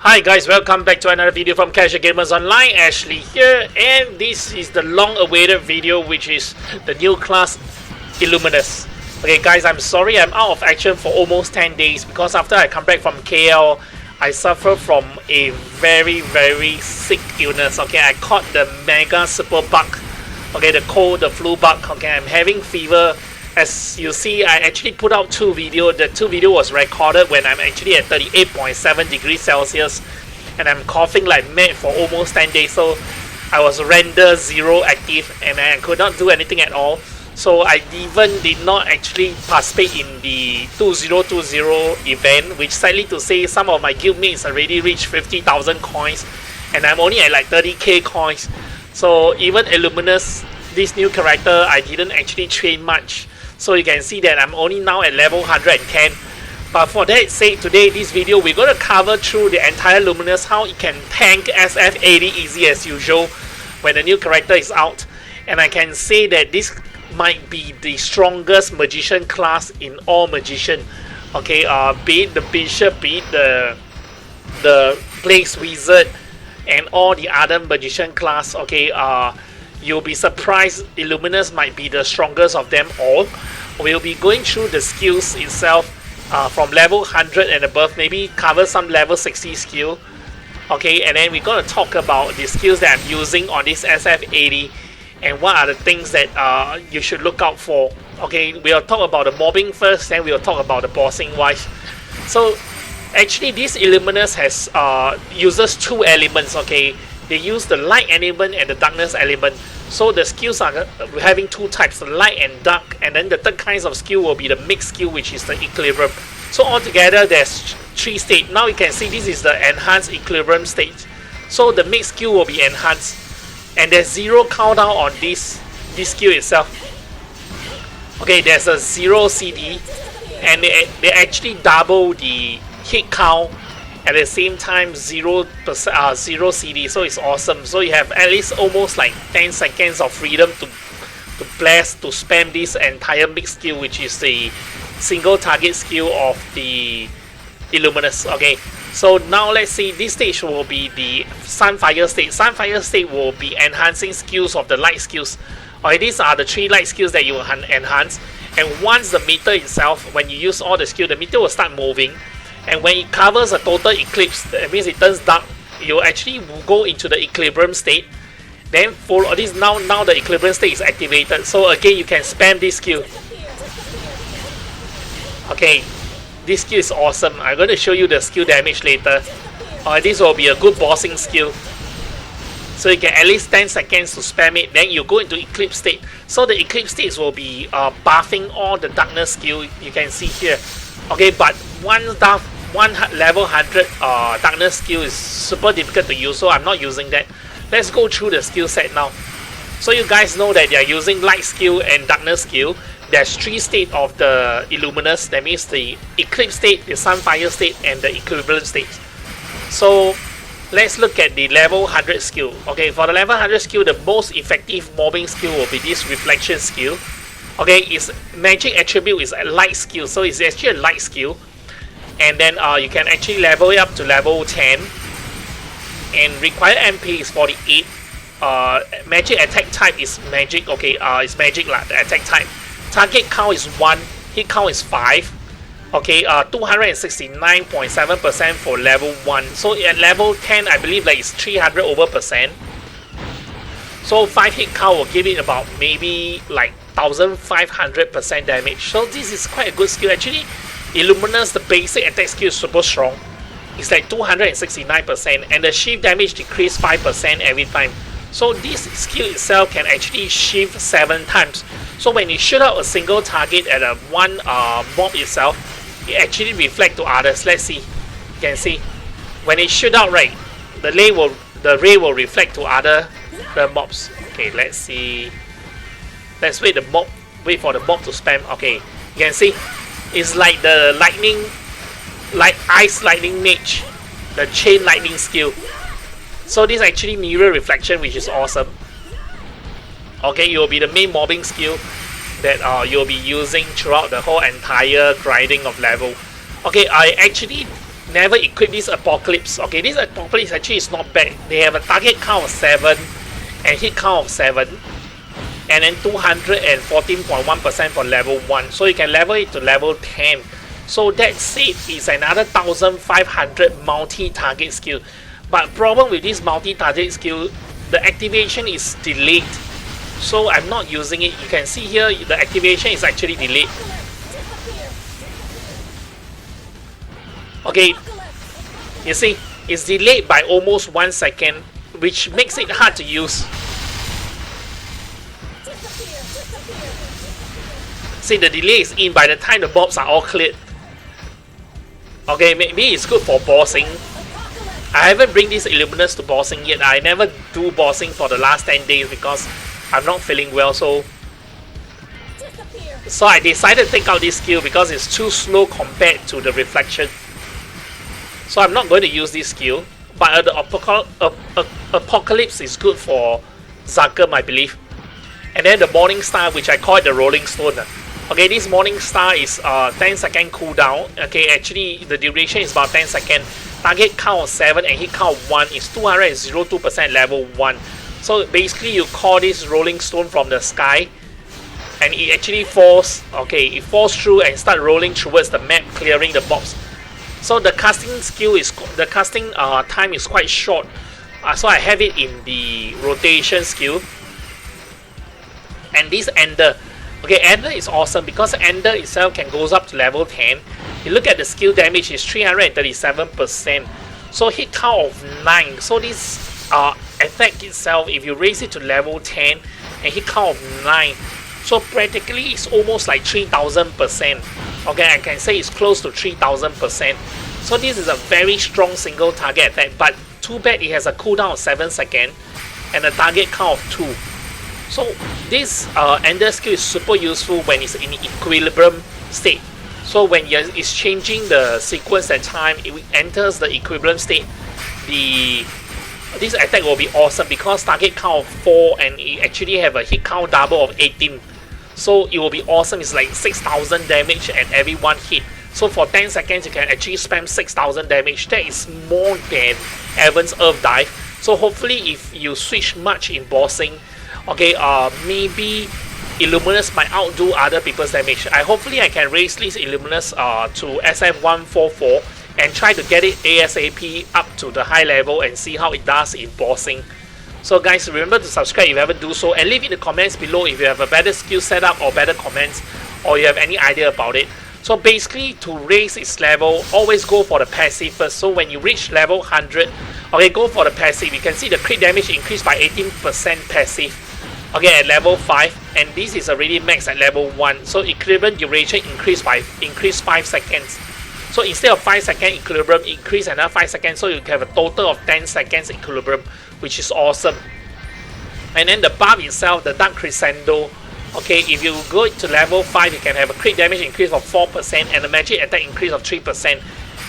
Hi guys, welcome back to another video from Casual Gamers Online. Ashley here, and this is the long-awaited video, which is the new class Luminous. Okay guys, I'm sorry I'm out of action for almost 10 days because after I come back from KL, I suffer from a very sick illness. Okay, I caught the mega super bug. Okay, the cold, the flu bug. Okay, I'm having fever. As you see, I actually put out two videos. The two video was recorded when I'm actually at 38.7 degrees Celsius, and I'm coughing like mad for almost 10 days. So I was render 0 active, and I could not do anything at all. So I even did not actually participate in the 2020 event, which sadly to say, some of my guildmates already reached 50,000 coins, and I'm only at like 30k coins. So even Luminous, this new character, I didn't actually train much. So you can see that I'm only now at level 110. But for that sake, today this video we're going to cover through the entire Luminous, how it can tank sf80 easy as usual when the new character is out. And I can say that this might be the strongest magician class in all magician. Okay, be it the bishop, be it the place wizard, and all the other magician class. Okay, you'll be surprised Luminous might be the strongest of them all. We'll be going through the skills itself from level 100 and above, maybe cover some level 60 skill. Okay, and then we're going to talk about the skills that I'm using on this sf80 and what are the things that you should look out for. Okay, we'll talk about the mobbing first, then we'll talk about the bossing wise. So actually this Luminous has uses two elements. Okay, they use the light element and the darkness element. So the skills are having two types, the light and dark, and then the third kinds of skill will be the mixed skill, which is the equilibrium. So altogether there's three states. Now you can see this is the enhanced equilibrium state. So the mixed skill will be enhanced, and there's 0 countdown on this skill itself. Okay, there's a 0 CD, and they actually double the hit count. At the same time, 0 CD, so it's awesome. So you have at least almost like 10 seconds of freedom to blast, to spam this entire mixed skill, which is the single target skill of the Luminous. Okay, so now let's see, this stage will be the Sunfire state. Sunfire state will be enhancing skills of the light skills. Okay, these are the 3 light skills that you will enhance, and once the meter itself, when you use all the skill, the meter will start moving. And when it covers a total eclipse, that means it turns dark, you actually will go into the equilibrium state. Then for this, now the equilibrium state is activated. So again, you can spam this skill. Okay, this skill is awesome. I'm going to show you the skill damage later. This will be a good bossing skill. So you get at least 10 seconds to spam it. Then you go into eclipse state. So the eclipse states will be buffing all the darkness skill. You can see here. Okay, but one level 100 darkness skill is super difficult to use, so I'm not using that. Let's go through the skill set now. So you guys know that they are using light skill and darkness skill. There's 3 states of the Luminous. That means the eclipse state, the sunfire state, and the equilibrium state. So let's look at the level 100 skill. Okay, for the level 100 skill, the most effective mobbing skill will be this reflection skill. Okay, its magic attribute is a light skill, so it's actually a light skill. And then you can actually level it up to level 10, and required MP is 48. Magic attack type is magic. Okay, it's magic lah, the attack type. Target count is 1, hit count is 5. Okay, 269.7% for level 1. So at level 10, I believe that it's 300 over %. So 5 hit count will give it about maybe like 1500% damage. So this is quite a good skill. Actually, Luminous, the basic attack skill is super strong. It's like 269%, and the shift damage decrease 5% every time. So this skill itself can actually shift 7 times. So when you shoot out a single target at a one mob itself, it actually reflects to others. Let's see. You can see when it shoot out, right, the ray will reflect to other mobs. Okay, let's see. Let's wait for the mob to spam. Okay, you can see it's like the lightning, like ice lightning mage, the chain lightning skill. So this is actually mirror reflection, which is awesome. Okay, it will be the main mobbing skill that you'll be using throughout the whole entire grinding of level. Okay, I actually never equip this Apocalypse. Okay, this Apocalypse actually is not bad. They have a target count of 7 and hit count of 7. And then 214.1% for level 1. So you can level it to level 10. So that's it. It's another 1500 multi-target skill. But problem with this multi-target skill, the activation is delayed. So I'm not using it. You can see here the activation is actually delayed. Okay, you see, it's delayed by almost 1 second, which makes it hard to use. See, the delay is in by the time the mobs are all cleared. Okay, maybe it's good for bossing. I haven't bring this Luminous to bossing yet. I never do bossing for the last 10 days because I'm not feeling well, so I decided to take out this skill because it's too slow compared to the reflection. So I'm not going to use this skill, but the Apocalypse is good for Zarkum, I believe. And then the Morning Star, which I call it the Rolling Stone. Okay, this Morning Star is 10 second cooldown. Okay, actually the duration is about 10 seconds. Target count of 7 and hit count of 1 is 202% level 1. So basically you call this Rolling Stone from the sky, and it actually falls. Okay, it falls through and start rolling towards the map, clearing the box. So the casting skill is time is quite short. So I have it in the rotation skill. And this Ender. Okay, Ender is awesome because Ender itself can goes up to level 10. You look at the skill damage is 337%. So hit count of 9. So this effect itself, if you raise it to level 10 and hit count of 9, so practically it's almost like 3000%. Okay, I can say it's close to 3000%. So this is a very strong single target attack, but too bad it has a cooldown of 7 seconds and a target count of 2. So this Ender skill is super useful when it's in equilibrium state. So when it's changing the sequence and time, it enters the equilibrium state, this attack will be awesome because target count of 4 and it actually have a hit count double of 18. So it will be awesome. It's like 6000 damage at every one hit. So for 10 seconds you can actually spam 6000 damage. That is more than Evan's Earth Dive. So hopefully if you switch much in bossing, okay, maybe Luminous might outdo other people's damage. Hopefully I can raise this Luminous to SF144 and try to get it ASAP up to the high level and see how it does in bossing. So guys, remember to subscribe if you haven't do so, and leave in the comments below if you have a better skill setup or better comments, or you have any idea about it. So basically, to raise its level, always go for the passive first. So when you reach level 100, okay, go for the passive. You can see the crit damage increased by 18% passive. Okay, at level 5, and this is already max at level 1. So equilibrium duration increased 5 seconds. So instead of 5 second equilibrium, increase another 5 seconds. So you have a total of 10 seconds equilibrium, which is awesome. And then the buff itself, the Dark Crescendo. Okay, if you go to level 5, you can have a crit damage increase of 4% and a magic attack increase of 3%.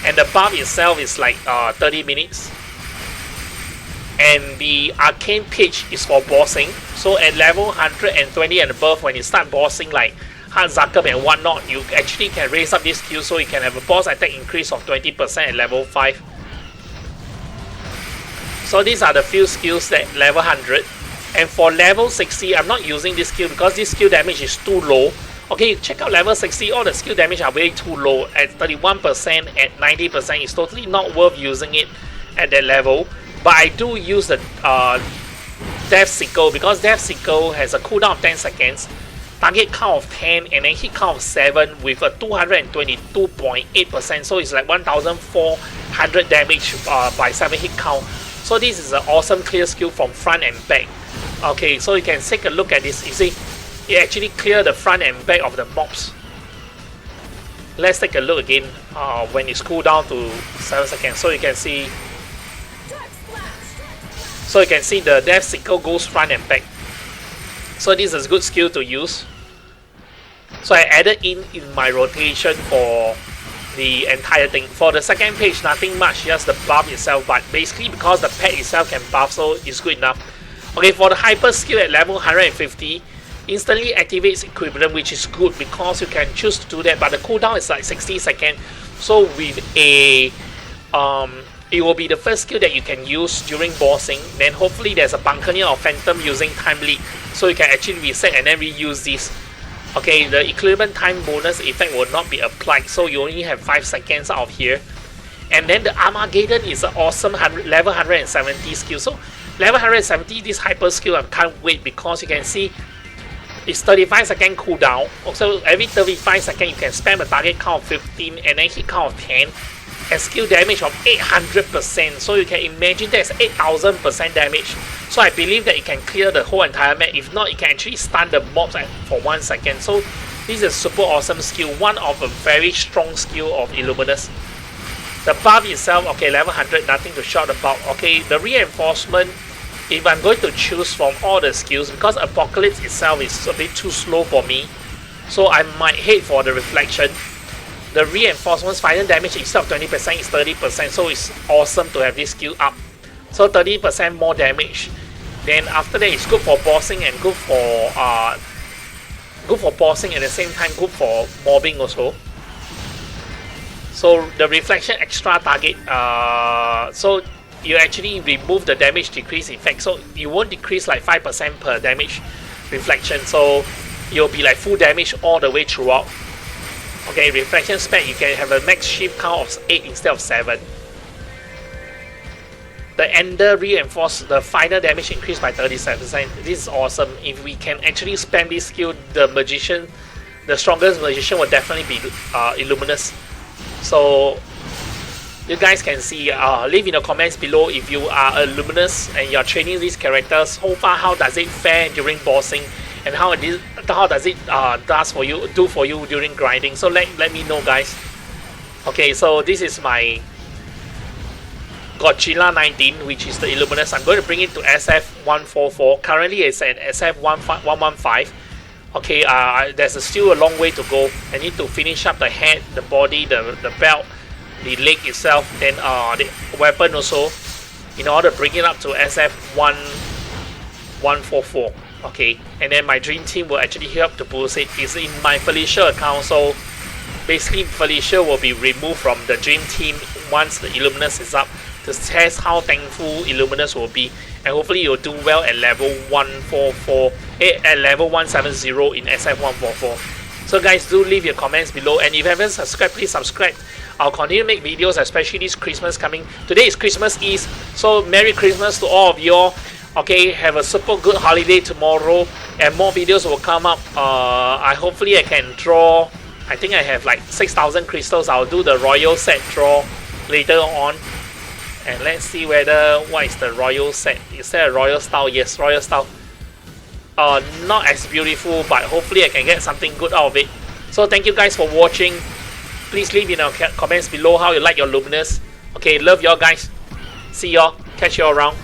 And the buff itself is like 30 minutes. And the Arcane Pitch is for bossing. So at level 120 and above, when you start bossing like Hard Zarkum and whatnot, you actually can raise up this skill so you can have a boss attack increase of 20% at level 5. So these are the few skills at level 100. And for level 60, I'm not using this skill because this skill damage is too low. Okay, check out level 60, all the skill damage are way too low. At 31%, at 90%, it's totally not worth using it at that level. But I do use the Death Sickle because Death Sickle has a cooldown of 10 seconds, target count of 10, and then hit count of 7 with a 222.8%. So it's like 1400 damage by 7 hit count. So this is an awesome clear skill from front and back. Okay, so you can take a look at this. You see, it actually clear the front and back of the mobs. Let's take a look again when it's cooled down to 7 seconds. So you can see. So you can see the Death Sickle goes front and back. So this is a good skill to use. So I added in my rotation for the entire thing. For the second page, nothing much, just the buff itself. But basically because the pet itself can buff, so it's good enough. Okay, for the hyper skill at level 150, instantly activates equilibrium, which is good because you can choose to do that. But the cooldown is like 60 seconds. So with a it will be the first skill that you can use during bossing. Then hopefully there's a Buccaneer or Phantom using Time Lead, so you can actually reset and then reuse this. Okay, the equilibrium time bonus effect will not be applied, so you only have 5 seconds out of here. And then the Armageddon is an awesome level 170 skill. So level 170, this hyper skill, I can't wait, because you can see it's 35-second cooldown. Also, every 35 seconds you can spam a target count of 15 and then hit count of 10. And skill damage of 800%. So you can imagine that's 8,000% damage. So I believe that it can clear the whole entire map. If not, it can actually stun the mobs for 1 second. So this is a super awesome skill. One of a very strong skill of Illuminous. The buff itself, okay, level 100, nothing to shout about. Okay, the reinforcement, if I'm going to choose from all the skills, because Apocalypse itself is a bit too slow for me, so I might hate for the reflection. The reinforcement's final damage instead of 20% is 30%, so it's awesome to have this skill up. So 30% more damage. Then after that, it's good for bossing and good for bossing at the same time, good for mobbing also. So the reflection extra target, so you actually remove the damage decrease effect, so you won't decrease like 5% per damage reflection, so you'll be like full damage all the way throughout. Okay, reflection spec, you can have a max shift count of 8 instead of 7. The Ender reinforce the final damage increase by 37%. This is awesome. If we can actually spam this skill, the magician, the strongest magician will definitely be Illuminous. So you guys can see, leave in the comments below if you are a Luminous and you're training these characters. So far, how does it fare during bossing, and how does it do for you during grinding? So let me know, guys. Okay, so this is my Godzilla 19, which is the Illuminous. I'm going to bring it to SF144. Currently it's at SF115. Okay, there's still a long way to go. I need to finish up the head, the body, the belt, the leg itself, then the weapon also, in order to bring it up to SF144. Okay, and then my dream team will actually help to boost it. It's in my Felicia account, so basically Felicia will be removed from the dream team once the Illuminous is up, to test how thankful Illuminous will be, and hopefully you'll do well at level 144, at level 170 in SF144. So guys, do leave your comments below, and if you haven't subscribed, please subscribe. I'll continue to make videos, especially this Christmas coming. Today is Christmas Eve, so Merry Christmas to all of you all. Okay, have a super good holiday tomorrow, and more videos will come up. Hopefully I can draw, I think I have like 6,000 crystals. I'll do the royal set draw later on. And let's see whether, what is the royal set? Is there a royal style? Yes, royal style. Not as beautiful, but hopefully I can get something good out of it. So thank you guys for watching. Please leave in the comments below how you like your Luminous. Okay, love y'all guys. See y'all. Catch y'all around.